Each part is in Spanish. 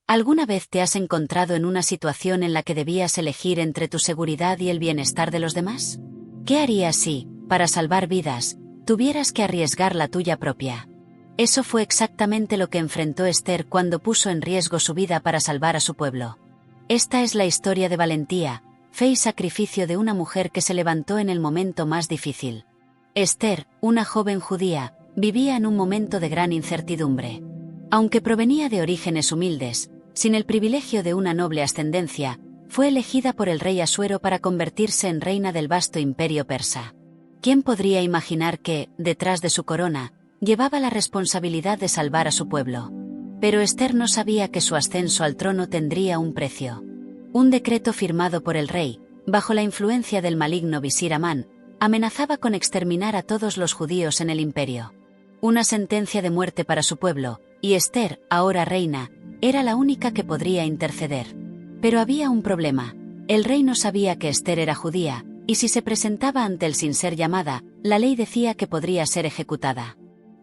¿Alguna vez te has encontrado en una situación en la que debías elegir entre tu seguridad y el bienestar de los demás? ¿Qué harías si, para salvar vidas, tuvieras que arriesgar la tuya propia? Eso fue exactamente lo que enfrentó Esther cuando puso en riesgo su vida para salvar a su pueblo. Esta es la historia de valentía, fe y sacrificio de una mujer que se levantó en el momento más difícil. Esther, una joven judía, vivía en un momento de gran incertidumbre. Aunque provenía de orígenes humildes, sin el privilegio de una noble ascendencia, fue elegida por el rey Asuero para convertirse en reina del vasto imperio persa. ¿Quién podría imaginar que, detrás de su corona, llevaba la responsabilidad de salvar a su pueblo? Pero Esther no sabía que su ascenso al trono tendría un precio. Un decreto firmado por el rey, bajo la influencia del maligno visir Amán, amenazaba con exterminar a todos los judíos en el imperio. Una sentencia de muerte para su pueblo, y Esther, ahora reina, era la única que podría interceder. Pero había un problema. El rey no sabía que Esther era judía, y si se presentaba ante él sin ser llamada, la ley decía que podría ser ejecutada.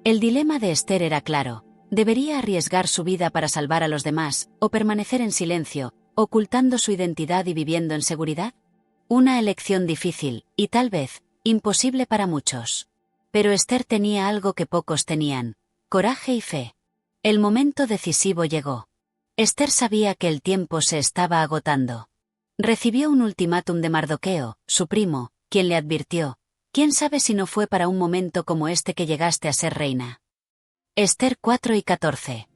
El dilema de Esther era claro: ¿debería arriesgar su vida para salvar a los demás, o permanecer en silencio, ocultando su identidad y viviendo en seguridad? Una elección difícil, y tal vez, imposible para muchos. Pero Esther tenía algo que pocos tenían: coraje y fe. El momento decisivo llegó. Esther sabía que el tiempo se estaba agotando. Recibió un ultimátum de Mardoqueo, su primo, quien le advirtió: ¿quién sabe si no fue para un momento como este que llegaste a ser reina? Esther 4:14.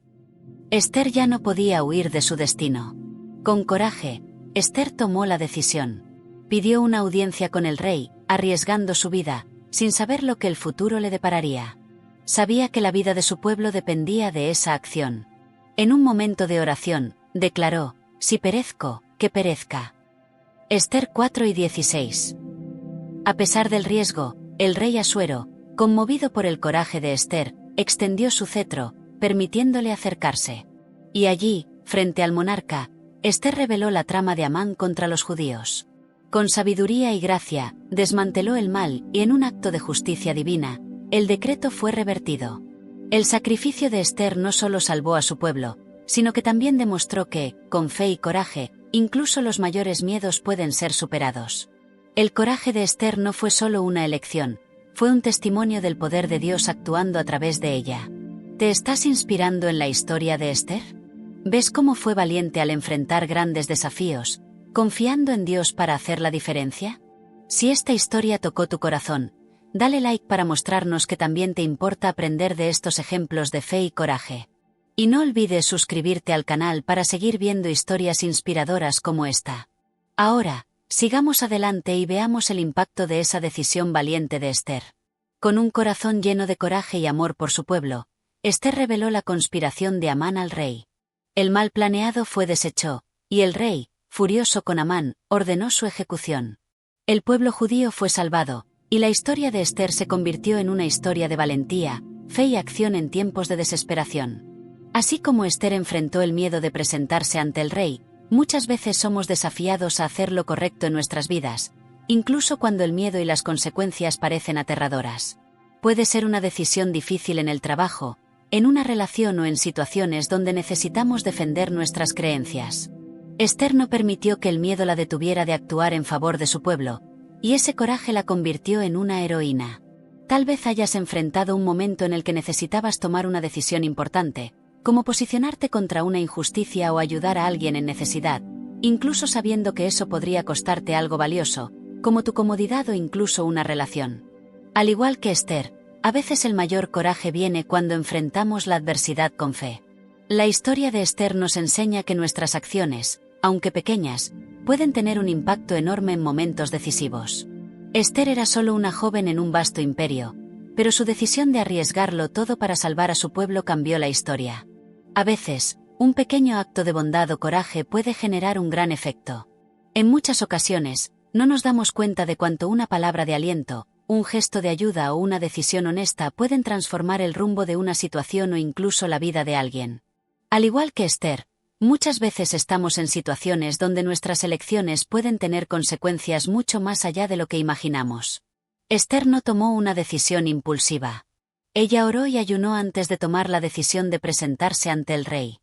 Esther ya no podía huir de su destino. Con coraje, Esther tomó la decisión. Pidió una audiencia con el rey, arriesgando su vida, sin saber lo que el futuro le depararía. Sabía que la vida de su pueblo dependía de esa acción. En un momento de oración, declaró: si perezco, que perezca. Esther 4:16. A pesar del riesgo, el rey Asuero, conmovido por el coraje de Esther, extendió su cetro, permitiéndole acercarse. Y allí, frente al monarca, Esther reveló la trama de Amán contra los judíos. Con sabiduría y gracia, desmanteló el mal y en un acto de justicia divina, el decreto fue revertido. El sacrificio de Esther no solo salvó a su pueblo, sino que también demostró que, con fe y coraje, incluso los mayores miedos pueden ser superados. El coraje de Esther no fue solo una elección, fue un testimonio del poder de Dios actuando a través de ella. ¿Te estás inspirando en la historia de Esther? ¿Ves cómo fue valiente al enfrentar grandes desafíos, confiando en Dios para hacer la diferencia? Si esta historia tocó tu corazón, dale like para mostrarnos que también te importa aprender de estos ejemplos de fe y coraje. Y no olvides suscribirte al canal para seguir viendo historias inspiradoras como esta. Ahora, sigamos adelante y veamos el impacto de esa decisión valiente de Esther. Con un corazón lleno de coraje y amor por su pueblo, Esther reveló la conspiración de Amán al rey. El mal planeado fue deshecho, y el rey, furioso con Amán, ordenó su ejecución. El pueblo judío fue salvado, y la historia de Esther se convirtió en una historia de valentía, fe y acción en tiempos de desesperación. Así como Esther enfrentó el miedo de presentarse ante el rey, muchas veces somos desafiados a hacer lo correcto en nuestras vidas, incluso cuando el miedo y las consecuencias parecen aterradoras. Puede ser una decisión difícil en el trabajo, en una relación o en situaciones donde necesitamos defender nuestras creencias. Esther no permitió que el miedo la detuviera de actuar en favor de su pueblo, y ese coraje la convirtió en una heroína. Tal vez hayas enfrentado un momento en el que necesitabas tomar una decisión importante, como posicionarte contra una injusticia o ayudar a alguien en necesidad, incluso sabiendo que eso podría costarte algo valioso, como tu comodidad o incluso una relación. Al igual que Esther, a veces el mayor coraje viene cuando enfrentamos la adversidad con fe. La historia de Esther nos enseña que nuestras acciones, aunque pequeñas, pueden tener un impacto enorme en momentos decisivos. Esther era solo una joven en un vasto imperio, pero su decisión de arriesgarlo todo para salvar a su pueblo cambió la historia. A veces, un pequeño acto de bondad o coraje puede generar un gran efecto. En muchas ocasiones, no nos damos cuenta de cuánto una palabra de aliento, un gesto de ayuda o una decisión honesta pueden transformar el rumbo de una situación o incluso la vida de alguien. Al igual que Esther, muchas veces estamos en situaciones donde nuestras elecciones pueden tener consecuencias mucho más allá de lo que imaginamos. Esther no tomó una decisión impulsiva. Ella oró y ayunó antes de tomar la decisión de presentarse ante el rey.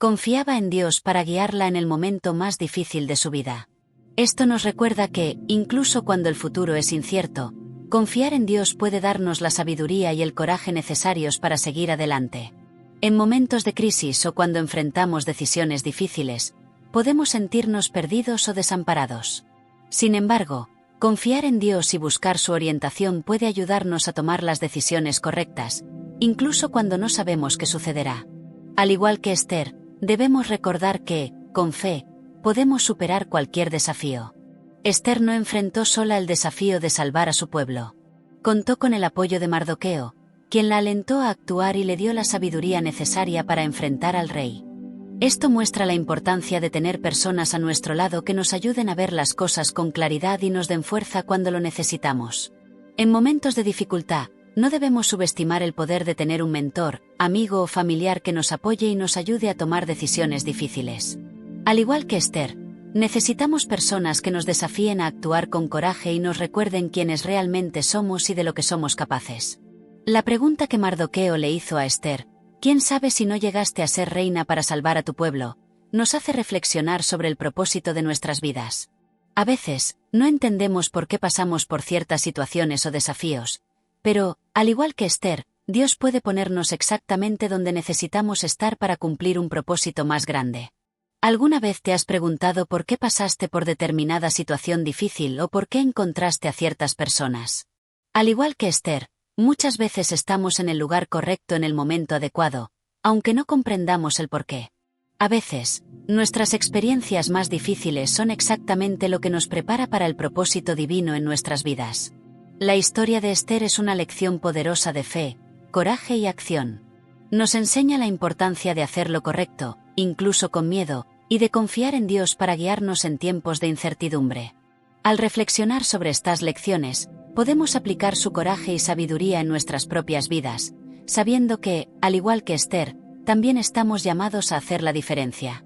Confiaba en Dios para guiarla en el momento más difícil de su vida. Esto nos recuerda que, incluso cuando el futuro es incierto, confiar en Dios puede darnos la sabiduría y el coraje necesarios para seguir adelante. En momentos de crisis o cuando enfrentamos decisiones difíciles, podemos sentirnos perdidos o desamparados. Sin embargo, confiar en Dios y buscar su orientación puede ayudarnos a tomar las decisiones correctas, incluso cuando no sabemos qué sucederá. Al igual que Esther, debemos recordar que, con fe, podemos superar cualquier desafío. Esther no enfrentó sola el desafío de salvar a su pueblo. Contó con el apoyo de Mardoqueo, quien la alentó a actuar y le dio la sabiduría necesaria para enfrentar al rey. Esto muestra la importancia de tener personas a nuestro lado que nos ayuden a ver las cosas con claridad y nos den fuerza cuando lo necesitamos. En momentos de dificultad, no debemos subestimar el poder de tener un mentor, amigo o familiar que nos apoye y nos ayude a tomar decisiones difíciles. Al igual que Esther, necesitamos personas que nos desafíen a actuar con coraje y nos recuerden quiénes realmente somos y de lo que somos capaces. La pregunta que Mardoqueo le hizo a Esther, ¿quién sabe si no llegaste a ser reina para salvar a tu pueblo?, nos hace reflexionar sobre el propósito de nuestras vidas. A veces, no entendemos por qué pasamos por ciertas situaciones o desafíos, pero, al igual que Esther, Dios puede ponernos exactamente donde necesitamos estar para cumplir un propósito más grande. ¿Alguna vez te has preguntado por qué pasaste por determinada situación difícil o por qué encontraste a ciertas personas? Al igual que Esther, muchas veces estamos en el lugar correcto en el momento adecuado, aunque no comprendamos el porqué. A veces, nuestras experiencias más difíciles son exactamente lo que nos prepara para el propósito divino en nuestras vidas. La historia de Esther es una lección poderosa de fe, coraje y acción. Nos enseña la importancia de hacer lo correcto, incluso con miedo, y de confiar en Dios para guiarnos en tiempos de incertidumbre. Al reflexionar sobre estas lecciones, podemos aplicar su coraje y sabiduría en nuestras propias vidas, sabiendo que, al igual que Esther, también estamos llamados a hacer la diferencia.